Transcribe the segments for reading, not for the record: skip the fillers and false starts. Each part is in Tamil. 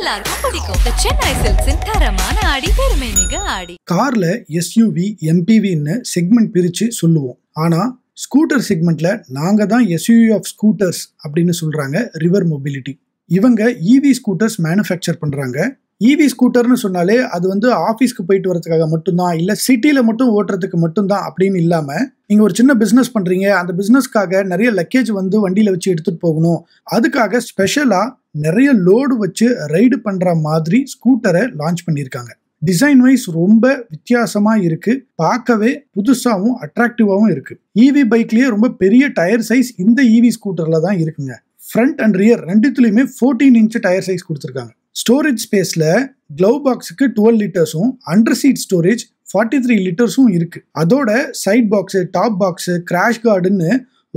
எல்லாருக்கும் பிடிக்கும். The Chennai Silks in தரமான ஆடி பெருமை மிக ஆடி. கார்ல SUV, MPVன்னு செக்மெண்ட் பிரிச்சு சொல்லுவோம். ஆனா ஸ்கூட்டர் செக்மெண்ட்ல நாங்க தான் SUV ஆஃப் ஸ்கூட்டர்ஸ் அப்படின்னு சொல்றாங்க ரிவர் மொபிலிட்டி. இவங்க EV ஸ்கூட்டர்ஸ் மேனுஃபேக்சர் பண்றாங்க. EV ஸ்கூட்டர்னு சொன்னாலே அது வந்து ஆஃபீஸ்க்கு போயிட்டு வரதுக்காக மட்டும்தான், இல்லை சிட்டியில் மட்டும் ஓட்டுறதுக்கு மட்டும்தான் அப்படின்னு இல்லாமல், நீங்கள் ஒரு சின்ன பிஸ்னஸ் பண்ணுறீங்க, அந்த பிஸ்னஸ்க்காக நிறைய லக்கேஜ் வந்து வண்டியில் வச்சு எடுத்துகிட்டு போகணும், அதுக்காக ஸ்பெஷலாக நிறைய லோடு வச்சு ரைடு பண்ணுற மாதிரி ஸ்கூட்டரை லான்ச் பண்ணியிருக்காங்க. டிசைன் வைஸ் ரொம்ப வித்தியாசமாக இருக்குது, பார்க்கவே புதுசாகவும் அட்ராக்டிவாகவும் இருக்குது. EV பைக்லேயே ரொம்ப பெரிய டயர் சைஸ் இந்த EV ஸ்கூட்டரில் தான் இருக்குங்க. ஃப்ரண்ட் அண்ட் ரியர் ரெண்டுத்துலையுமே 14 இன்ச் டயர் சைஸ் கொடுத்துருக்காங்க. ஸ்டோரேஜ் ஸ்பேஸில் க்ளவ் பாக்ஸுக்கு 12 லிட்டர்ஸும் அண்டர் சீட் ஸ்டோரேஜ் 43 லிட்டர்ஸும் இருக்குது. அதோட side box, top box, crash கார்டுன்னு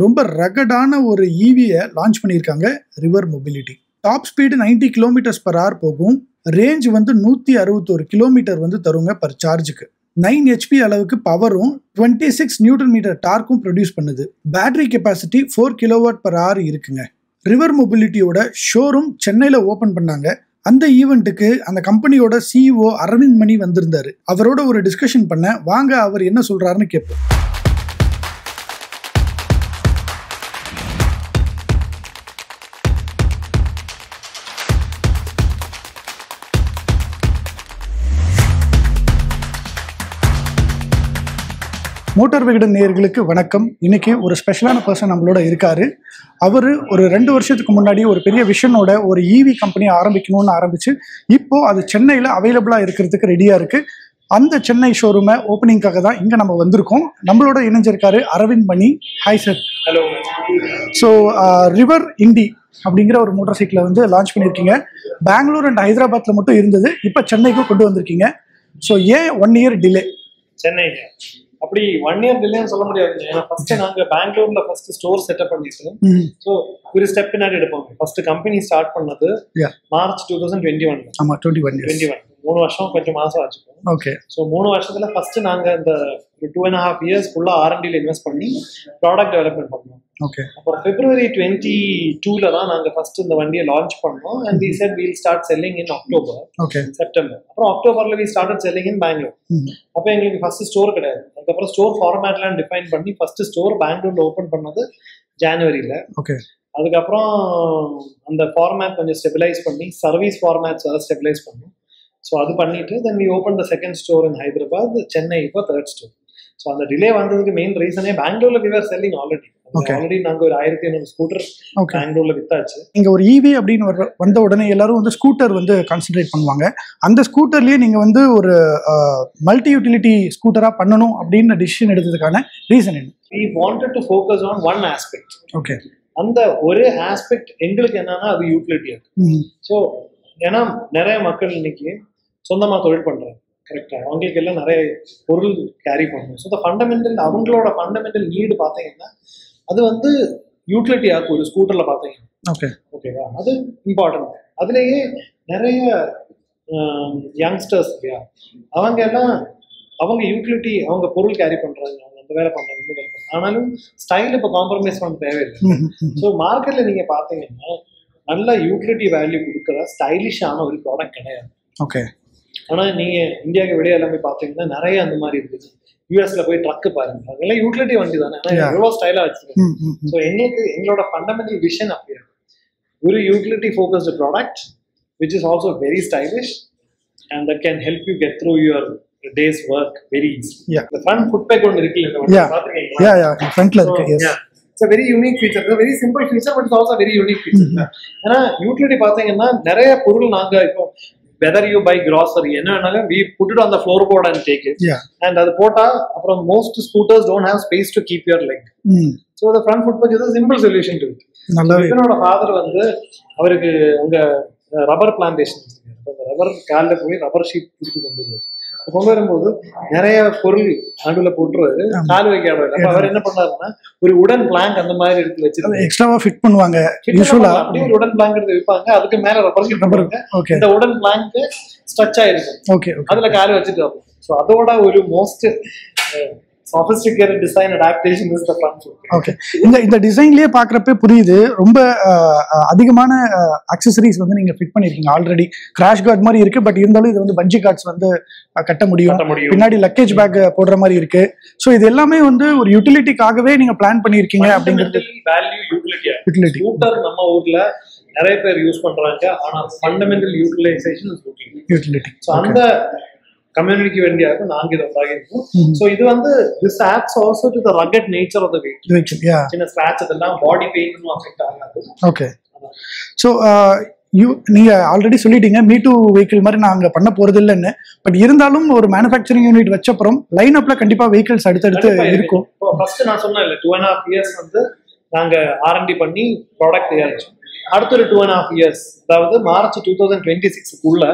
ரொம்ப ரகடான ஒரு EVயை லான்ச் பண்ணியிருக்காங்க River Mobility. Top speed 90 km/h போகும். ரேஞ்ச் வந்து 161 கிலோமீட்டர் வந்து தருங்க பர் சார்ஜுக்கு. 9 HP அளவுக்கு பவரும் 26 Nm டார்க்கும் ப்ரொடியூஸ் பண்ணுது. பேட்டரி கெப்பாசிட்டி 4 kWh இருக்குங்க. ரிவர் மொபிலிட்டியோட ஷோரூம் சென்னையில் ஓப்பன் பண்ணாங்க. அந்த ஈவெண்ட்டுக்கு அந்த கம்பெனியோட CEO அரவிந்த் மணி வந்திருந்தாரு. அவரோட ஒரு டிஸ்கஷன் பண்ண வாங்க அவர் என்ன சொல்றாருன்னு கேட்போம். மோட்டார் விகடன் நேயர்களுக்கு வணக்கம். இன்னைக்கு ஒரு ஸ்பெஷலான பர்சன் நம்மளோட இருக்காரு. அவர் ஒரு 2 வருஷத்துக்கு முன்னாடி ஒரு பெரிய விஷனோட ஒரு EV கம்பெனியை ஆரம்பிக்கணும்னு ஆரம்பிச்சு இப்போ அது சென்னையில் அவைலபிளாக இருக்கிறதுக்கு ரெடியாக இருக்குது. அந்த சென்னை ஷோரூமை ஓப்பனிங்காக தான் இங்கே நம்ம வந்திருக்கோம். நம்மளோட இணைஞ்சிருக்காரு Aravind Mani. Hi sir. Hello. So River Indie அப்படிங்கிற ஒரு மோட்டார் சைக்கிளை வந்து லான்ச் பண்ணியிருக்கீங்க. பெங்களூர் அண்ட் ஹைதராபாத்தில் மட்டும் இருந்தது, இப்போ சென்னைக்கும் கொண்டு வந்திருக்கீங்க. ஸோ ஏன் 1 year டிலே? சென்னை அப்படி 1 year டிலேன்னு சொல்ல முடியாது. ஏன்னா ஃபர்ஸ்ட் நாங்க பெங்களூர்ல ஃபர்ஸ்ட் ஸ்டோர் செட்டப் பண்ணிட்டு, ஸோ ஒரு ஸ்டெப் பின்னாடி எடுப்போம். ஃபர்ஸ்ட் கம்பெனி ஸ்டார்ட் பண்ணது மார்ச் 2021. ஆமா, 21 3 வருஷம் கொஞ்சம் மாசம் ஆச்சு. ஓகே. ஸோ 3 வருஷத்துல ஃபர்ஸ்ட் நாங்க இந்த 2.5 years ஃபுல்லா R&Dல இன்வெஸ்ட் பண்ணி ப்ராடக்ட் டெவலப்மெண்ட் பண்ணோம். ஓகே. அப்புறம் February 22ல தான் நாங்க ஃபர்ஸ்ட் இந்த வண்டியை லான்ச் பண்ணோம். And we said we'll start selling in October. Okay. September. அப்புறம் அக்டோபர்ல we started selling in Bangalore. அப்போ எங்களுக்கு ஃபர்ஸ்ட் ஸ்டோர் கிடையாது. அதுக்கப்புறம் ஸ்டோர் ஃபார்மேட்லாம் டிஃபைன் பண்ணி ஃபர்ஸ்ட் ஸ்டோர் பெங்களூர்ல ஓப்பன் பண்ணது ஜனவரியில. ஓகே. அதுக்கப்புறம் அந்த ஃபார்மேட் கொஞ்சம் ஸ்டெபிலைஸ் பண்ணி சர்வீஸ் ஃபார்மேட்ஸ் எல்லாம் ஸ்டெபிலைஸ் பண்ணோம். ஸோ அது பண்ணிட்டு then we open the second store in Hyderabad, Chennai இப்போ 3rd ஸ்டோர். ஸோ அந்த டிலே வந்ததுக்கு மெயின் ரீசனே பெங்களூர்ல வி ஆர் செல்லிங் ஆல்ரெடி. நாங்க ஒரு 1500 ஸ்கூட்டர் பெங்களூர்ல வித்தாச்சு. இங்க ஒரு EV அப்படின்னு வந்த உடனே எல்லாரும் வந்து ஸ்கூட்டர் வந்து கான்சென்ட்ரேட் பண்ணுவாங்க. அந்த ஸ்கூட்டர்லயே நீங்க வந்து ஒரு மல்டி யூட்டிலிட்டி ஸ்கூட்டரா பண்ணணும் அப்படின்னு டிசிஷன் எடுத்ததுக்கான ரீசன் என்ன? We wanted to focus on one aspect. Okay. அந்த ஒரு ஆஸ்பெக்ட் எங்களுக்கு என்னன்னா அது யூட்டிலிட்டி. ஸோ ஏன்னா நிறைய மக்கள் இன்னைக்கு சொந்தமா தொழில் பண்றாங்க. கரெக்டா? அவங்களுக்கு எல்லாம் நிறைய பொருள் கேரி பண்ணணும். ஸோ அவங்களோட ஃபண்டமெண்டல் நீடு பார்த்தீங்கன்னா அது வந்து யூட்டிலிட்டி ஆகும். ஒரு ஸ்கூட்டர்ல பார்த்தீங்கன்னா ஓகேவா, அது இம்பார்ட்டன்ட். அதுலேயே நிறைய யங்ஸ்டர்ஸ் இல்லையா, அவங்க யூட்டிலிட்டி, அவங்க பொருள் கேரி பண்றாங்க, அவங்க அந்த வேலை பண்றாங்க, இந்த வேலை பண்றாங்க. ஆனாலும் ஸ்டைல் இப்போ காம்ப்ரமைஸ் பண்ண தேவையில்லை. ஸோ மார்க்கெட்ல நீங்க பார்த்தீங்கன்னா நல்ல யூட்டிலிட்டி வேல்யூ கொடுக்குற ஸ்டைலிஷான ஒரு ப்ராடக்ட் கிடையாது. ஓகே. ஆனால் நீங்கள் இந்தியாவுக்கு வெளியே எல்லாமே பார்த்தீங்கன்னா நிறைய அந்த மாதிரி இருக்குது. யூஎஸ்ல போய் ட்ரக் பாருங்க, அதெல்லாம் யூட்டிலிட்டி வண்டி தானே, ஆனால் எவ்வளோ ஸ்டைலாக வச்சுருக்காங்க. ஸோ எங்களோட ஃபண்டமெண்டல் விஷன் அப்படி இருக்கு. ஒரு utility focused product which is also very stylish and that can help you get through your days work very easy. இந்த ஃப்ரண்ட் ஃபுட் பேக் ஒன்று இருக்குல்ல, பார்த்துருக்கீங்களா? It's a very unique feature. It's a very simple feature, but it's also a very unique feature. ஏன்னா யூட்டிலிட்டி பார்த்தீங்கன்னா நிறைய பொருள் நாங்கள் இப்போ whether you buy grocery என்ன வேணாலும் we put it on the floorboard and take it. And அது போட்டா அப்புறம் most scooters don't have space to keep your leg. So the front foot patch is a simple solution to it. என்னோட ஃபாதர் வந்து அவருக்கு அங்க ரப்பர் பிளான்டேஷன், ரப்பர் காலில் போய் ரப்பர் ஷீட் திருப்பி கொண்டு வருவார். கொண்டு வரும்போது நிறைய பொருள் நடுவில் போட்டுருவாரு, கால் வைக்க இடம். அப்ப அவர் என்ன பண்ணாருன்னா ஒரு உடன் பிளாங்க் அந்த மாதிரி எடுத்து வச்சிருக்காங்க, எக்ஸ்ட்ராவா ஃபிட் பண்ணுவாங்க. அப்படியே ஒரு உடன் பிளாங்க் எடுத்து வைப்பாங்க, அதுக்கு மேல ரப்பர் ஷீட் பண்ணுவாங்க. இந்த உடன் பிளாங்க் ஸ்ட்ரெச் ஆயிருக்கும், அதுல கால் வச்சுட்டு வரும். ஸோ அதோட ஒரு most sophisticated design adaptation is the fun. Okay, இந்த டிசைன்லயே பாக்குறப்ப புரியுது ரொம்ப அதிகமான அக்சசரிஸ் வந்து நீங்க ஃபிட் பண்ணிருக்கீங்க. ஆல்ரெடி கிராஷ் கார்ட் மாதிரி இருக்கு, பட் இருந்தாலும் இது வந்து பஞ்சி கார்ட்ஸ் வந்து கட்ட முடியும், பின்னாடி லக்கேஜ் பேக் போடுற மாதிரி இருக்கு. சோ இது எல்லாமே வந்து ஒரு யூட்டிலிட்டிக்காகவே நீங்க பிளான் பண்ணிருக்கீங்க அப்படிங்கிறது. வேல்யூ யூட்டிலிட்டி ஸ்கூட்டர் நம்ம ஊர்ல நிறைய பேர் யூஸ் பண்றாங்க, ஆனா fundamental utilisation is utility. So அந்த கம்யூனிட்டிக்கு வேண்டியாக நாங்க இதை உருவாக்கியிருக்கோம். ஸோ இது வந்து this adds also to the rugged nature of the vehicle. சின்ன ஸ்கிராட்ச் அதெல்லாம் பாடி பெயினும் அஃபெக்ட் ஆகாது. ஓகே, ஸோ நீங்க ஆல்ரெடி சொல்லிட்டீங்க மீ2 வெஹிக்கிள் மாதிரி நாங்க பண்ண போறது இல்லைன்னு. பட் இருந்தாலும் ஒரு மேனுஃபேக்சரிங் யூனிட் வச்சப்புறம் லைன் அப்ல கண்டிப்பா வெஹிக்கிள்ஸ் அடுத்தடுத்து இருக்கும். ஃபர்ஸ்ட் நான் சொன்னேன் இல்ல 2.5 years வந்து நாங்க R&D பண்ணி ப்ராடக்ட் தயாரிச்சோம். அடுத்த ஒரு 2.5 years, அதாவது மார்ச் 2026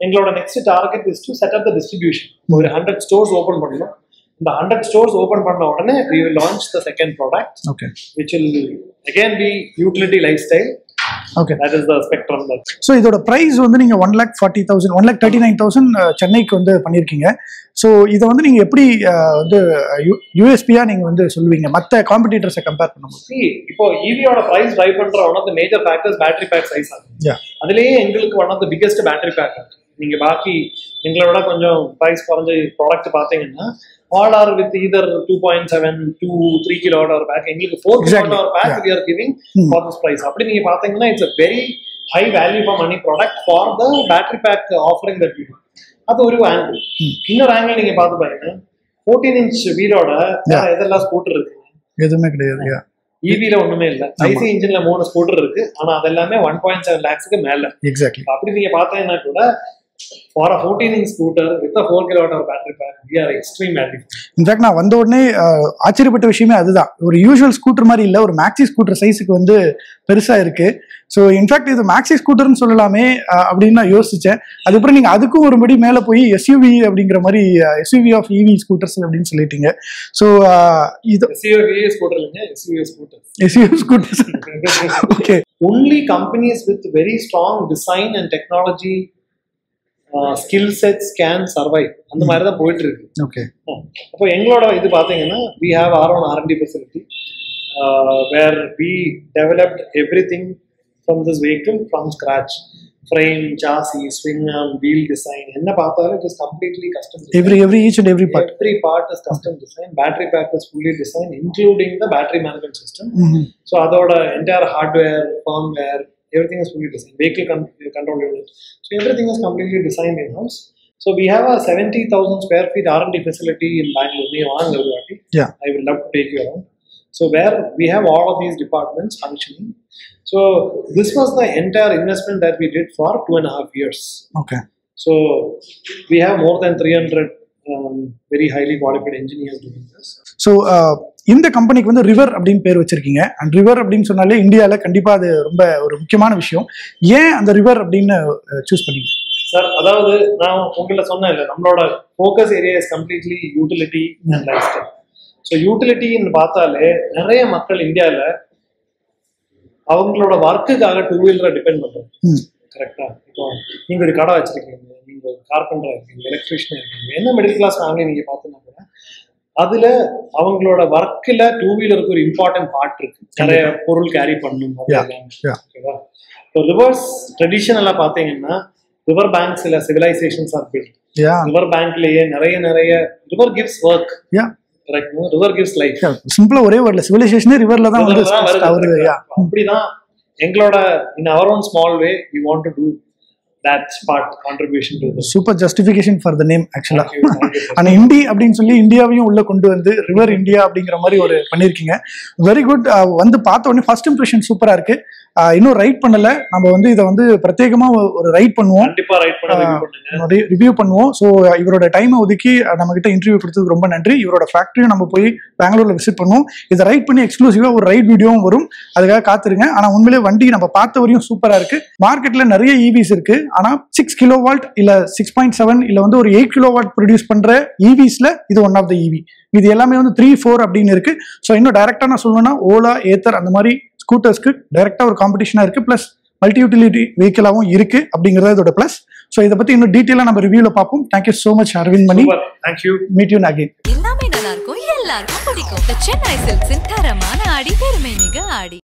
எங்களோட next target is to set up the distribution. ஒரு 100 ஸ்டோர்ஸ் ஓபன் பண்ணணும். இந்த 100 ஸ்டோர்ஸ் ஓபன் பண்ண உடனே we will launch the second product, okay, which will again be utility lifestyle. Okay, that is the spectrum. So இதோட பிரைஸ் வந்து நீங்க 1,40,000 1,39,000 சென்னைக்கு வந்து பண்ணிருக்கீங்க. ஸோ இதை வந்து நீங்க எப்படி வந்து யூஎஸ்பியா நீங்க வந்து சொல்லுவீங்க மற்ற காம்படிட்டர்ஸை கம்பேர் பண்ணும்போது? இப்போ ஈவியோட பிரைஸ் ட்ரைவ் பண்ற one of the major factors battery pack size ஆகும். அதுலயே எங்களுக்கு one of the biggest battery pack. நீங்க பாக்கி எங்களோட கொஞ்சம் பிரைஸ் குறைஞ்ச ப்ராடக்ட் பாத்தீங்கன்னா all are with either 2.7 to 3 kilowatt pack. எங்களுக்கு 4 kilowatt pack we are giving for this price. அப்படி நீங்க பாத்தீங்கன்னா it's a very high value for money product for the battery pack offering that we do. அது ஒரு ஆங்கிள். இன்னொரு ஆங்கிள் நீங்க பாத்து பாருங்க, 14-inch வீலோட எதெல்லாம் ஸ்கூட்டர் இருக்கு? எதுவுமே கிடையாது. ஈவில ஒண்ணுமே இல்ல. ஐசி இன்ஜின்ல 3 ஸ்கூட்டர் இருக்கு, ஆனா அதெல்லாமே 1.7 lakhsக்கு மேல. எக்ஸாக்ட்லி. அப்படி நீங்க பாத்தீங்கன்னா கூட for a 14-inch scooter with a 4 kilowatt battery pack we are extreme value. In fact நான் வந்த உடனே ஆச்சரியப்பட்ட விஷயமே அதுதான். ஒரு யூசுவல் ஸ்கூட்டர் மாதிரி இல்ல, ஒரு மேக்ஸி ஸ்கூட்டர் சைஸுக்கு வந்து பெருசா இருக்கு. ஸோ இன்ஃபேக்ட் இது மேக்ஸி ஸ்கூட்டர்னு சொல்லலாமே அப்படின்னு நான் யோசிச்சேன். அதுக்கப்புறம் நீங்க அதுக்கும் ஒருபடி மேல போய் எஸ்யூவி அப்படிங்கிற மாதிரி எஸ்யூவி ஆஃப் இவி ஸ்கூட்டர்ஸ் அப்படின்னு சொல்லிட்டீங்க. ஸோ இது எஸ்யூவி ஸ்கூட்டர் இல்லைங்க, SUV scooter. SUV scooters. Okay. Only companies with very strong design and technology skill sets can survive. அந்த மாதிரி தான் போயிட்டு இருக்கு. ஓகே. அப்போ எங்களோட இது பார்த்தீங்கன்னா we have our own R&D facility where we developed everything from this vehicle from scratch. Frame, chassis, swing arm, wheel design, என்ன பார்த்தாலும் it is completely custom design. Each and every part is custom design. Battery pack is fully designed including the battery management system. So அதோட entire hardware, firmware, everything is fully designed. Vehicle control unit. So everything is completely designed in-house. So we have a 70,000 square feet R&D facility in Bangalore. Yeah. I would love to take you around. So where we have all of these departments functioning. So this was the entire investment that we did for 2.5 years. Okay. So we have more than 300 very highly qualified engineers doing this. So இந்த கம்பெனிக்கு வந்து ரிவர் அப்படின்னு பேர் வச்சிருக்கீங்க. அண்ட் ரிவர் அப்படின்னு சொன்னாலே இந்தியாவில் கண்டிப்பா அது ரொம்ப ஒரு முக்கியமான விஷயம். ஏன் அந்த ரிவர் அப்படின்னு சூஸ் பண்ணீங்க சார்? அதாவது நான் உங்களை சொன்னேன் இல்லை, நம்மளோட focus area is completely utility and lifestyle. So யூட்டிலிட்டின்னு பார்த்தாலே நிறைய மக்கள் இந்தியாவில் அவங்களோட ஒர்க்குக்காக 2 வீலரை டிபெண்ட் பண்றாங்க. கரெக்டா? இப்போ நீங்க ஒரு கடை வச்சிருக்கீங்க, நீங்க ஒரு கார்பெண்டரா இருக்கீங்க, எலக்ட்ரிஷியனா இருக்கீங்க, என்ன மிடில் கிளாஸ் ஃபேமிலி நீங்க பார்த்தீங்கன்னா கூட அதுல அவங்களோட ஒர்க்ல 2 வீலருக்கு ஒரு இம்பார்ட்டன்ட் பார்ட் இருக்கு. நிறைய பொருள் கேரி பண்ணணும். ஓகேவா? இப்போ ரிவர்ஸ் ட்ரெடிஷனலா பாத்தீங்கன்னா ரிவர் பேங்க்ஸ் இல்ல சிவிலைசேஷன்ஸ் ஆர் பில்ட். ரிவர் பேங்க்லயே நிறைய river gives work. Correct. River gives life. சிம்பிளா ஒரே வேர்ட்ல சிவிலைசேஷனே ரிவர்ல தான் வந்து வருது. அப்படிதான் எங்களோட in our own small way we want to do that part contribution to the super justification for the name actually. ஆனா இண்டி அப்படின்னு சொல்லி இந்தியாவையும் உள்ள கொண்டு வந்து ரிவர் இந்தியா அப்படிங்கிற மாதிரி ஒரு பண்ணிருக்கீங்க. Very good. வந்து பார்த்த உடனே ஃபர்ஸ்ட் இம்ப்ரெஷன் சூப்பரா இருக்கு. இன்னும் ரைட் பண்ணல, நம்ம வந்து இதை வந்து பிரத்யேகமா ஒரு ரைட் பண்ணுவோம், ரிவ்யூ பண்ணுவோம். ஸோ இவரோட டைமை ஒதுக்கி நம்ம கிட்ட இன்டர்வியூ கொடுத்ததுக்கு ரொம்ப நன்றி. இவரோட ஃபேக்டரியும் நம்ம போய் பெங்களூர்ல விசிட் பண்ணுவோம். இதை ரைட் பண்ணி எக்ஸ்க்ளூசிவா ஒரு ரைட் வீடியோவும் வரும், அதுக்காக காத்துருங்க. ஆனா உண்மையிலே வண்டி நம்ம பார்த்த வரையும் சூப்பரா இருக்கு. மார்க்கெட்ல நிறைய ஈவிஸ் இருக்கு, ஆனா 6 கிலோவாட் இல்ல 6.7 இல்ல வந்து ஒரு 8 கிலோவாட் ப்ரொடியூஸ் பண்ற ஈவிஸ்ல இது ஒன் ஆஃப் த ஈவி. இது எல்லாமே வந்து 3-4 அப்படின்னு இருக்கு. ஸோ இன்னும் டைரக்டா நான் சொல்லணும்னா ஓலா, ஏத்தர் அந்த மாதிரி ஸ்கூட்டர்ஸ்க்கு டைரக்டா ஒரு காம்படிஷனா இருக்கு. பிளஸ் மல்டி யூட்டிலிட்டி வெஹிக்கிளாவும் இருக்கு அப்படிங்கறது இதோட பிளஸ். ஸோ இதை பத்தி இன்னும் டீட்டெயிலா நம்ம ரிவ்யூல பார்ப்போம். Thank you so much Aravind Mani. Thank you. Meet you again. எல்லாமே நல்லா இருக்கு. இருக்கும், எல்லாருக்கும் பிடிக்கும். The Chennai Silks தரமான ஆடி பெருமை மிக ஆடி.